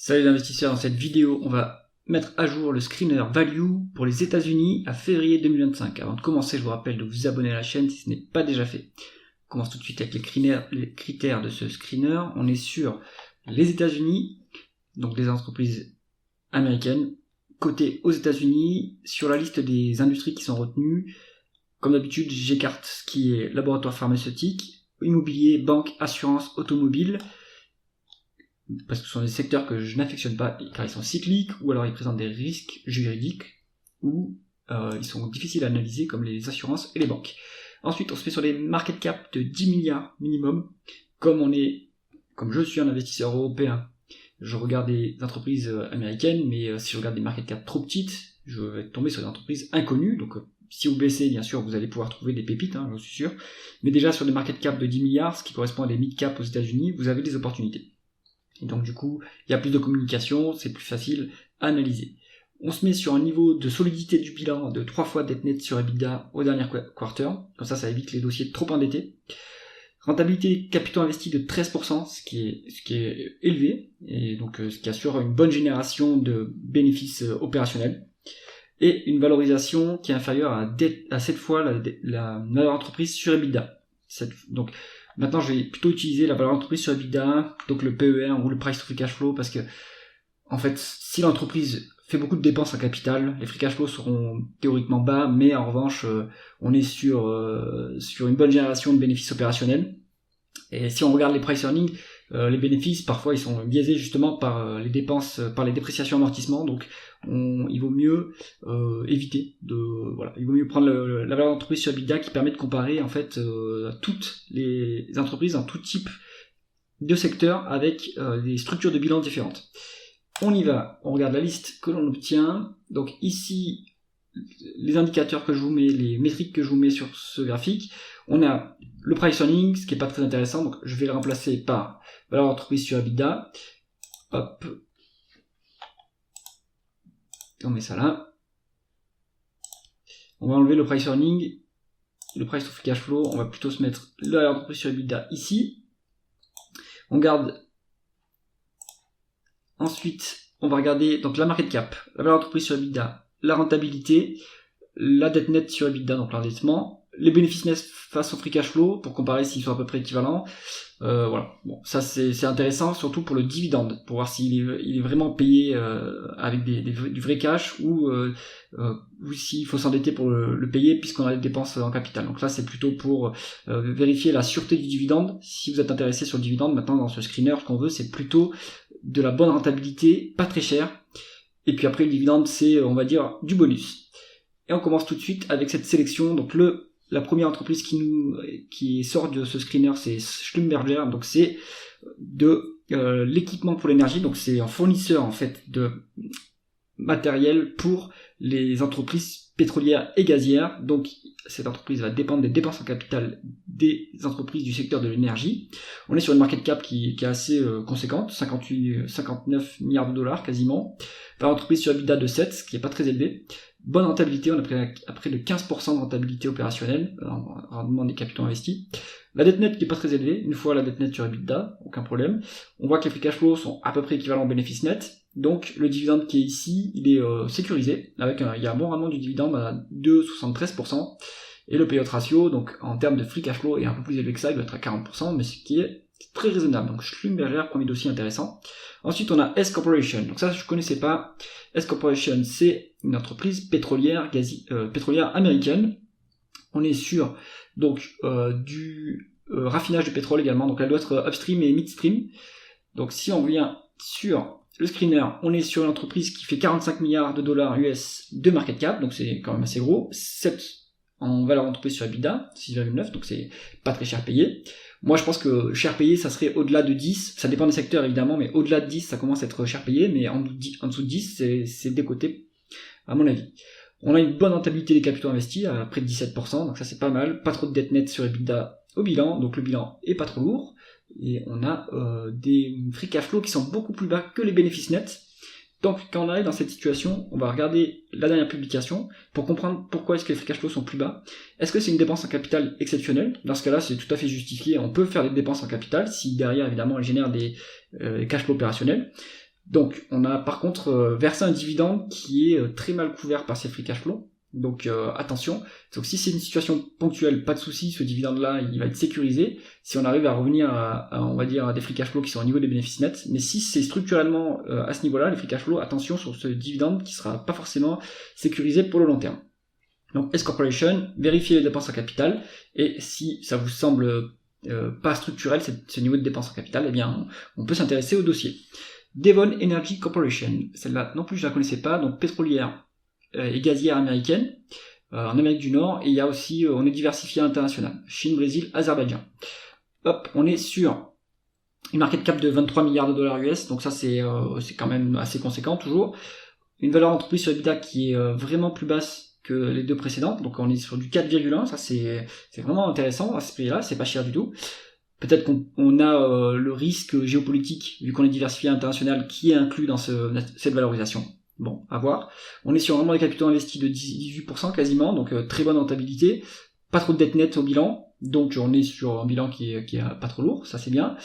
Salut les investisseurs, dans cette vidéo, on va mettre à jour le screener Value pour les États-Unis à février 2025. Avant de commencer, je vous rappelle de vous abonner à la chaîne si ce n'est pas déjà fait. On commence tout de suite avec les critères de ce screener. On est sur les États-Unis, donc des entreprises américaines, cotées aux États-Unis. Sur la liste des industries qui sont retenues, comme d'habitude, j'écarte ce qui est laboratoire pharmaceutique, immobilier, banque, assurance, automobile, parce que ce sont des secteurs que je n'affectionne pas car ils sont cycliques, ou alors ils présentent des risques juridiques, ou ils sont difficiles à analyser comme les assurances et les banques. Ensuite, on se met sur les market cap de 10 milliards minimum. Comme je suis un investisseur européen, je regarde des entreprises américaines, mais si je regarde des market cap trop petites, je vais tomber sur des entreprises inconnues. Donc si vous baissez, bien sûr, vous allez pouvoir trouver des pépites, j'en suis sûr. Mais déjà sur des market cap de 10 milliards, ce qui correspond à des mid cap aux États-Unis, vous avez des opportunités. Et donc du coup, il y a plus de communication, c'est plus facile à analyser. On se met sur un niveau de solidité du bilan de 3 fois dette nette sur EBITDA au dernier quarter, comme ça évite les dossiers trop endettés. Rentabilité capitaux investis de 13%, ce qui est élevé, et donc ce qui assure une bonne génération de bénéfices opérationnels. Et une valorisation qui est inférieure à 7 fois la valeur entreprise sur EBITDA. Donc maintenant, je vais plutôt utiliser la valeur entreprise sur EBITDA, donc le PER ou le price to free cash flow, parce que, en fait, si l'entreprise fait beaucoup de dépenses en capital, les free cash flow seront théoriquement bas, mais en revanche, on est sur une bonne génération de bénéfices opérationnels. Et si on regarde les price earnings, les bénéfices, parfois, ils sont biaisés justement par les dépenses, par les dépréciations amortissements, donc il vaut mieux éviter il vaut mieux prendre la valeur d'entreprise sur EBITDA qui permet de comparer en fait toutes les entreprises dans tout type de secteur avec des structures de bilan différentes. On y va, on regarde la liste que l'on obtient. Donc ici, les indicateurs que je vous mets, les métriques que je vous mets sur ce graphique, on a le price earnings, ce qui est pas très intéressant, donc je vais le remplacer par valeur d'entreprise sur EBITDA. Hop. On met ça là. On va enlever le price earning, le price to free cash flow, on va plutôt se mettre la valeur d'entreprise sur EBITDA ici. On garde. Ensuite, on va regarder donc la market cap, la valeur d'entreprise sur EBITDA, la rentabilité, la dette nette sur EBITDA, donc l'endettement, les bénéfices nets face au free cash flow pour comparer s'ils sont à peu près équivalents. Voilà. Bon, ça c'est intéressant, surtout pour le dividende, pour voir s'il est vraiment payé avec du vrai cash ou s'il faut s'endetter pour le payer puisqu'on a des dépenses en capital. Donc là c'est plutôt pour vérifier la sûreté du dividende. Si vous êtes intéressé sur le dividende, maintenant dans ce screener, ce qu'on veut c'est plutôt de la bonne rentabilité, pas très cher. Et puis après le dividende c'est on va dire du bonus. Et on commence tout de suite avec cette sélection. Donc la première entreprise qui sort de ce screener, c'est Schlumberger, donc c'est de l'équipement pour l'énergie, donc c'est un fournisseur en fait de matériel pour les entreprises pétrolières et gazières. Donc cette entreprise va dépendre des dépenses en capital des entreprises du secteur de l'énergie. On est sur une market cap qui est assez conséquente, 59 milliards de dollars quasiment. Par entreprise sur EBITDA de 7, ce qui est pas très élevé. Bonne rentabilité, on a près de 15% de rentabilité opérationnelle, rendement des capitaux investis. La dette nette qui est pas très élevée, une fois la dette nette sur EBITDA, aucun problème. On voit que les free cash flows sont à peu près équivalents aux bénéfices nets. Donc le dividende qui est ici, il est sécurisé, il y a un bon rendement du dividende à 2,73%. Et le payout ratio, donc en termes de free cash flow, est un peu plus élevé que ça, il doit être à 40%, mais ce qui est très raisonnable. Donc Schlumberger, premier dossier intéressant. Ensuite, on a S Corporation. Donc ça, je connaissais pas. S Corporation, c'est une entreprise pétrolière américaine. On est sur donc du raffinage de pétrole également. Donc elle doit être upstream et midstream. Donc si on vient sur le screener, on est sur une entreprise qui fait 45 milliards de dollars US de market cap. Donc c'est quand même assez gros. 7 en valeur d'entreprise sur EBITDA, 6,9. Donc c'est pas très cher payé. Moi, je pense que cher payé, ça serait au-delà de 10. Ça dépend des secteurs, évidemment, mais au-delà de 10, ça commence à être cher payé. Mais en dessous de 10, c'est décoté, à mon avis. On a une bonne rentabilité des capitaux investis, à près de 17%. Donc ça, c'est pas mal. Pas trop de dette nette sur EBITDA au bilan. Donc le bilan est pas trop lourd. Et on a des free cash flow qui sont beaucoup plus bas que les bénéfices nets. Donc quand on arrive dans cette situation, on va regarder la dernière publication pour comprendre pourquoi est-ce que les free cash flows sont plus bas. Est-ce que c'est une dépense en capital exceptionnelle? Dans ce cas-là, c'est tout à fait justifié. On peut faire des dépenses en capital si derrière, évidemment, elle génère des cash flows opérationnels. Donc, on a par contre versé un dividende qui est très mal couvert par ces free cash flow. Donc attention, donc si c'est une situation ponctuelle, pas de souci, ce dividende-là, il va être sécurisé, si on arrive à revenir on va dire, à des free cash flow qui sont au niveau des bénéfices nets, mais si c'est structurellement à ce niveau-là, les free cash flow, attention sur ce dividende qui sera pas forcément sécurisé pour le long terme. Donc S Corporation, vérifiez les dépenses en capital, et si ça vous semble pas structurel, ce niveau de dépenses en capital, eh bien on peut s'intéresser au dossier. Devon Energy Corporation, celle-là non plus je la connaissais pas, donc pétrolière et gazière américaine, en Amérique du Nord, et il y a aussi, on est diversifié international, Chine, Brésil, Azerbaïdjan. Hop, on est sur une market cap de 23 milliards de dollars US, donc ça c'est quand même assez conséquent toujours. Une valeur entreprise sur EBITDA qui est vraiment plus basse que les deux précédentes, donc on est sur du 4,1, ça c'est vraiment intéressant à ce prix-là, c'est pas cher du tout. Peut-être qu'on a le risque géopolitique, vu qu'on est diversifié international, qui est inclus dans cette valorisation. Bon, à voir. On est sur vraiment des capitaux investis de 18% quasiment, donc très bonne rentabilité. Pas trop de dette nette au bilan, donc on est sur un bilan qui est pas trop lourd, ça c'est bien.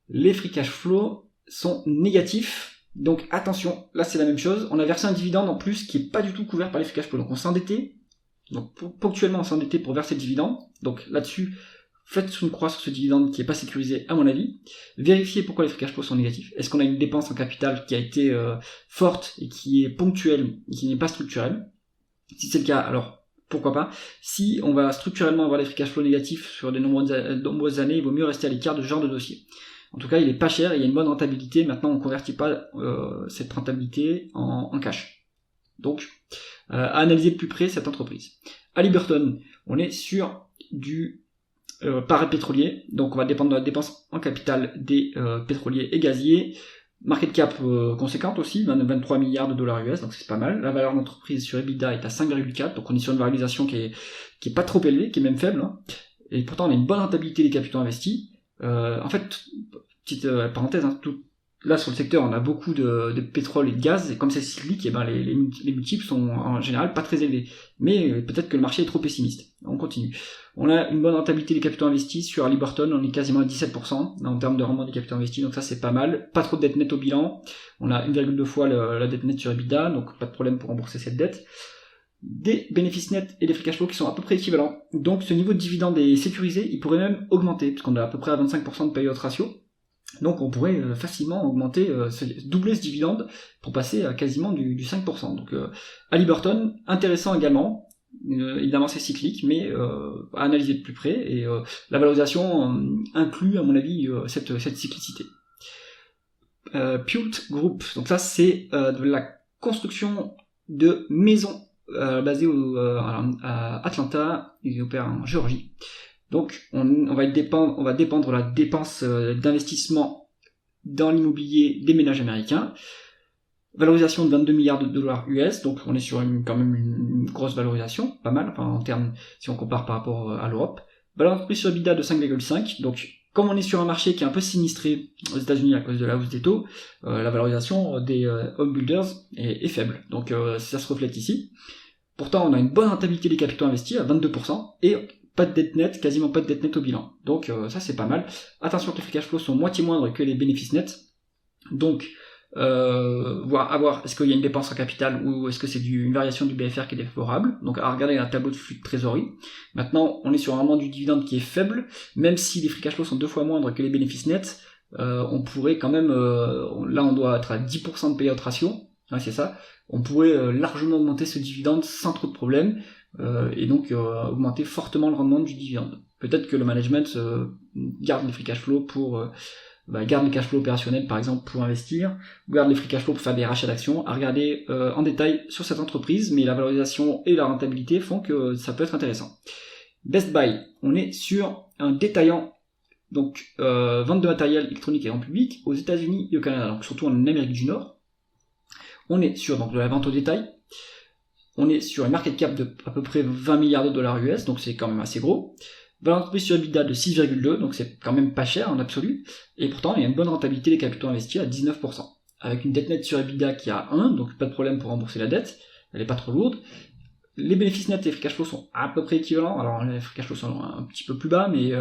Les free cash flow sont négatifs, donc attention, là c'est la même chose. On a versé un dividende en plus qui est pas du tout couvert par les free cash flow, donc on s'est endetté. Donc ponctuellement on s'est endetté pour verser le dividende, donc là-dessus, faites une croix sur ce dividende qui n'est pas sécurisé à mon avis. Vérifiez pourquoi les free cash flow sont négatifs. Est-ce qu'on a une dépense en capital qui a été forte et qui est ponctuelle et qui n'est pas structurelle? Si c'est le cas, alors pourquoi pas. Si on va structurellement avoir des free cash flow négatifs sur de nombreuses années, il vaut mieux rester à l'écart de ce genre de dossier. En tout cas, il est pas cher et il y a une bonne rentabilité. Maintenant, on ne convertit pas cette rentabilité en cash. Donc, à analyser de plus près cette entreprise. Halliburton, on est sur du parapétrolier, donc on va dépendre de la dépense en capital des pétroliers et gaziers. Market cap conséquente aussi, 23 milliards de dollars US, donc c'est pas mal. La valeur d'entreprise sur EBITDA est à 5,4, donc on est sur une valorisation qui est pas trop élevée, qui est même faible, hein. Et pourtant on a une bonne rentabilité des capitaux investis. En fait, petite parenthèse, hein, là sur le secteur on a beaucoup de pétrole et de gaz, et comme c'est cyclique, et ben les multiples sont en général pas très élevés. Mais peut-être que le marché est trop pessimiste. On continue. On a une bonne rentabilité des capitaux investis sur Halliburton, on est quasiment à 17% en termes de rendement des capitaux investis, donc ça c'est pas mal. Pas trop de dette nette au bilan, on a 1,2 fois la dette nette sur EBITDA, donc pas de problème pour rembourser cette dette. Des bénéfices nets et des free cash flow qui sont à peu près équivalents. Donc ce niveau de dividende est sécurisé, il pourrait même augmenter, puisqu'on est à peu près à 25% de payout ratio. Donc on pourrait facilement augmenter, doubler ce dividende pour passer à quasiment du 5%. Donc Halliburton, intéressant également. Évidemment c'est cyclique, mais à analyser de plus près, et la valorisation inclut à mon avis cette cyclicité. Pult Group, donc ça c'est de la construction de maisons basées à Atlanta, ils opèrent en Géorgie. Donc on va dépendre de la dépense d'investissement dans l'immobilier des ménages américains. Valorisation de 22 milliards de dollars US, donc on est sur quand même une grosse valorisation, pas mal, enfin, en termes, si on compare par rapport à l'Europe. Valeur d'entreprise sur EBITDA de 5,5, donc comme on est sur un marché qui est un peu sinistré aux États-Unis à cause de la hausse des taux, la valorisation des home builders est faible, donc ça se reflète ici. Pourtant on a une bonne rentabilité des capitaux investis à 22%, et pas de dette nette, quasiment pas de dette nette au bilan, donc ça c'est pas mal. Attention que les free cash flows sont moitié moindres que les bénéfices nets, donc à voir est-ce qu'il y a une dépense en capital ou est-ce que c'est une variation du BFR qui est défavorable. Donc à regarder un tableau de flux de trésorerie. Maintenant on est sur un rendement du dividende qui est faible, même si les free cash flows sont 2 fois moindres que les bénéfices nets, on pourrait quand même, là on doit être à 10% de payout ratio, ouais, c'est ça, on pourrait largement augmenter ce dividende sans trop de problèmes, et donc augmenter fortement le rendement du dividende. Peut-être que le management garde les free cash flows pour garde les cash flows opérationnels par exemple pour investir, garde les free cash flows pour faire des rachats d'actions, à regarder en détail sur cette entreprise, mais la valorisation et la rentabilité font que ça peut être intéressant. Best Buy, on est sur un détaillant, donc vente de matériel électronique et en public aux États-Unis et au Canada, donc surtout en Amérique du Nord. On est sur donc de la vente au détail, on est sur une market cap de à peu près 20 milliards de dollars US, donc c'est quand même assez gros. Valeur d'entreprise sur EBITDA de 6,2, donc c'est quand même pas cher en absolu, et pourtant il y a une bonne rentabilité des capitaux investis à 19%, avec une dette nette sur EBITDA qui est à 1, donc pas de problème pour rembourser la dette, elle est pas trop lourde. Les bénéfices nets et les free cash flow sont à peu près équivalents, alors les free cash flow sont un petit peu plus bas, mais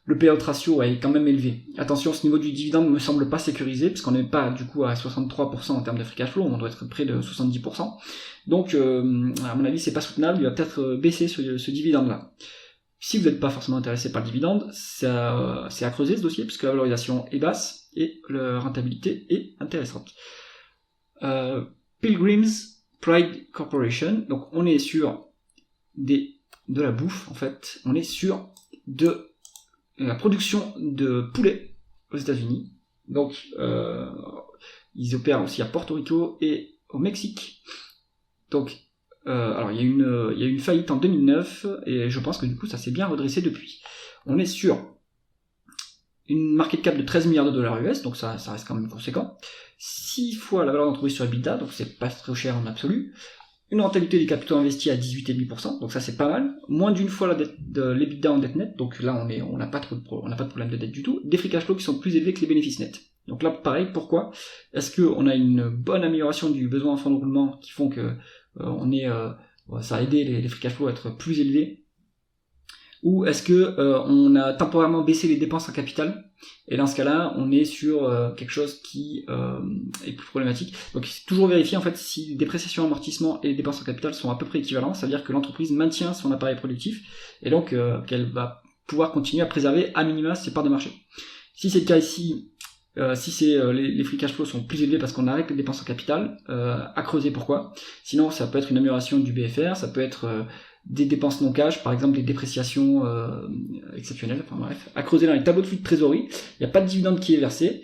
Le payout ratio est quand même élevé. Attention, ce niveau du dividende me semble pas sécurisé, puisqu'on n'est pas du coup à 63% en termes de free cash flow, on doit être près de 70%. Donc, à mon avis, c'est pas soutenable, il va peut-être baisser ce dividende-là. Si vous n'êtes pas forcément intéressé par le dividende, c'est à creuser ce dossier, puisque la valorisation est basse et la rentabilité est intéressante. Pilgrim's Pride Corporation, donc on est sur de la bouffe, en fait, on est sur de la production de poulet aux États-Unis. Donc, ils opèrent aussi à Porto Rico et au Mexique. Donc, alors il y a une faillite en 2009 et je pense que du coup ça s'est bien redressé depuis. On est sur une market cap de 13 milliards de dollars US, donc ça reste quand même conséquent. 6 fois la valeur d'entreprise sur EBITDA, donc c'est pas trop cher en absolu. Une rentabilité des capitaux investis à 18,5%, donc ça c'est pas mal. Moins d'une fois la dette de l'EBITDA en dette nette, donc là on n'a pas de problème de dette du tout. Des free cash flow qui sont plus élevés que les bénéfices nets. Donc là pareil, pourquoi ? Est-ce qu'on a une bonne amélioration du besoin en fonds de roulement qui font que ça a aidé les free cash flow à être plus élevés ? Ou est-ce que on a temporairement baissé les dépenses en capital, et dans ce cas-là, on est sur quelque chose qui est plus problématique. Donc c'est toujours vérifier en fait si dépréciation, amortissement et dépenses en capital sont à peu près équivalents, ça veut dire que l'entreprise maintient son appareil productif, et donc qu'elle va pouvoir continuer à préserver à minima ses parts de marché. Si c'est le cas ici, si les free cash flow sont plus élevés parce qu'on arrête les dépenses en capital, à creuser pourquoi. Sinon ça peut être une amélioration du BFR, ça peut être des dépenses non cash, par exemple des dépréciations exceptionnelles, enfin bref, à creuser dans les tableaux de flux de trésorerie. Il n'y a pas de dividende qui est versé.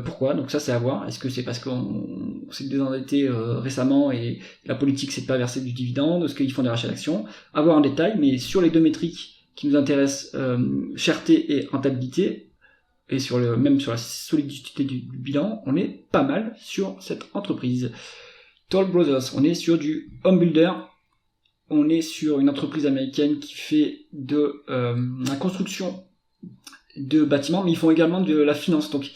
Pourquoi ? Donc ça c'est à voir. Est-ce que c'est parce qu'on s'est désendetté récemment et la politique c'est de pas verser du dividende ? Est-ce qu'ils font des rachats d'actions ? À voir en détail, mais sur les deux métriques qui nous intéressent, cherté et rentabilité, et même sur la solidité du bilan, on est pas mal sur cette entreprise. Toll Brothers, on est sur du home builder. On est sur une entreprise américaine qui fait de la construction de bâtiments, mais ils font également de la finance. Donc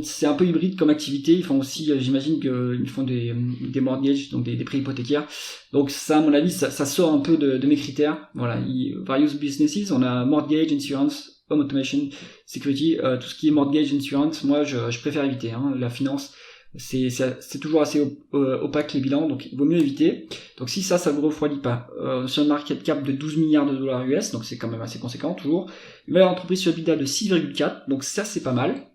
c'est un peu hybride comme activité. Ils font aussi, j'imagine qu'ils font des mortgages, donc des prêts hypothécaires. Donc ça, à mon avis, ça sort un peu de mes critères. Voilà, various businesses, on a mortgage, insurance, home automation, security, tout ce qui est mortgage, insurance, moi je préfère éviter. La finance, c'est toujours assez opaque les bilans, donc il vaut mieux éviter. Donc si ça vous refroidit pas, sur un market cap de 12 milliards de dollars US, donc c'est quand même assez conséquent toujours. Une valeur d'entreprise sur EBITDA de 6,4, donc ça c'est pas mal,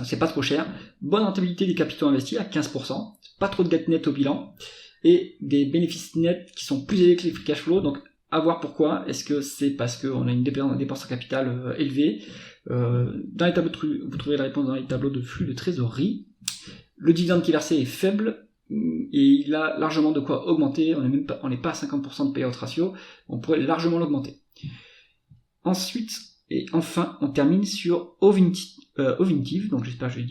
c'est pas trop cher. Bonne rentabilité des capitaux investis à 15%, pas trop de dette nette au bilan, et des bénéfices nets qui sont plus élevés que les free cash flow, donc à voir pourquoi. Est-ce que c'est parce qu'on a une dépense en capital élevée ? Dans les tableaux vous trouverez la réponse dans les tableaux de flux de trésorerie. Le dividende qui est versé est faible et il a largement de quoi augmenter. On n'est pas à 50% de payout ratio, on pourrait largement l'augmenter. Ensuite et enfin, on termine sur Ovintiv, donc j'espère que je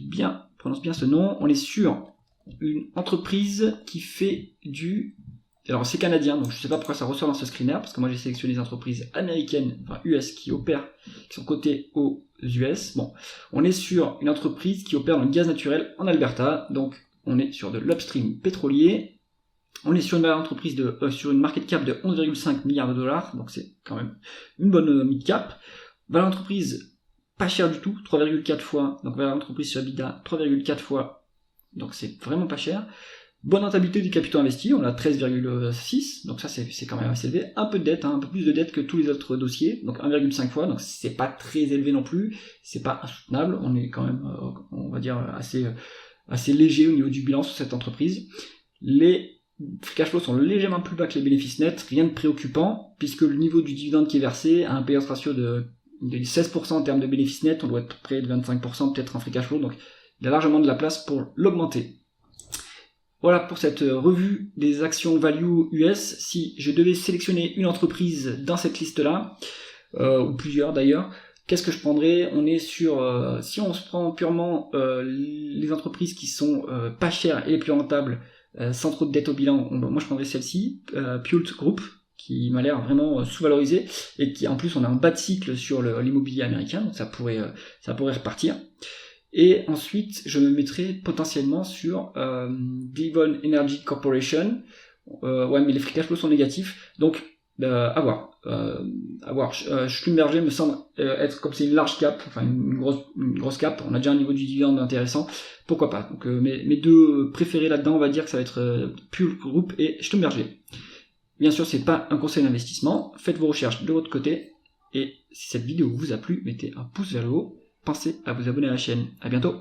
prononce bien ce nom. On est sur une entreprise qui fait alors c'est canadien, donc je sais pas pourquoi ça ressort dans ce screener, parce que moi j'ai sélectionné des entreprises américaines, enfin US, qui sont cotées aux US. Bon, on est sur une entreprise qui opère dans le gaz naturel en Alberta, donc on est sur de l'upstream pétrolier. On est sur une entreprise sur une market cap de 11,5 milliards de dollars, donc c'est quand même une bonne mid cap. Valeur d'entreprise pas cher du tout, 3,4 fois, donc valeur d'entreprise sur EBITDA 3,4 fois, donc c'est vraiment pas cher. Bonne rentabilité des capitaux investis, on a 13,6, donc ça c'est quand même assez élevé. Un peu de dette, un peu plus de dette que tous les autres dossiers, donc 1,5 fois, donc c'est pas très élevé non plus, c'est pas insoutenable, on est quand même, on va dire, assez léger au niveau du bilan sur cette entreprise. Les free cash flows sont légèrement plus bas que les bénéfices nets, rien de préoccupant, puisque le niveau du dividende qui est versé a un payout ratio de 16% en termes de bénéfices nets, on doit être près de 25% peut-être en free cash flow, donc il y a largement de la place pour l'augmenter. Voilà pour cette revue des actions value US. Si je devais sélectionner une entreprise dans cette liste-là, ou plusieurs d'ailleurs, qu'est-ce que je prendrais ? On est sur, si on se prend purement les entreprises qui sont pas chères et les plus rentables, sans trop de dette au bilan, moi je prendrais celle-ci, Pult Group, qui m'a l'air vraiment sous-valorisé, et qui en plus on a un bas de cycle sur l'immobilier américain, donc ça pourrait repartir. Et ensuite, je me mettrai potentiellement sur Devon Energy Corporation. Ouais, mais les free cash flows sont négatifs. Donc, À voir. Schlumberger me semble être, comme c'est une large cap, enfin une grosse cap, on a déjà un niveau du dividende intéressant, pourquoi pas. Donc mes deux préférés là-dedans, on va dire que ça va être Pure Group et Schlumberger. Bien sûr, c'est pas un conseil d'investissement, faites vos recherches de votre côté, et si cette vidéo vous a plu, mettez un pouce vers le haut, pensez à vous abonner à la chaîne. À bientôt.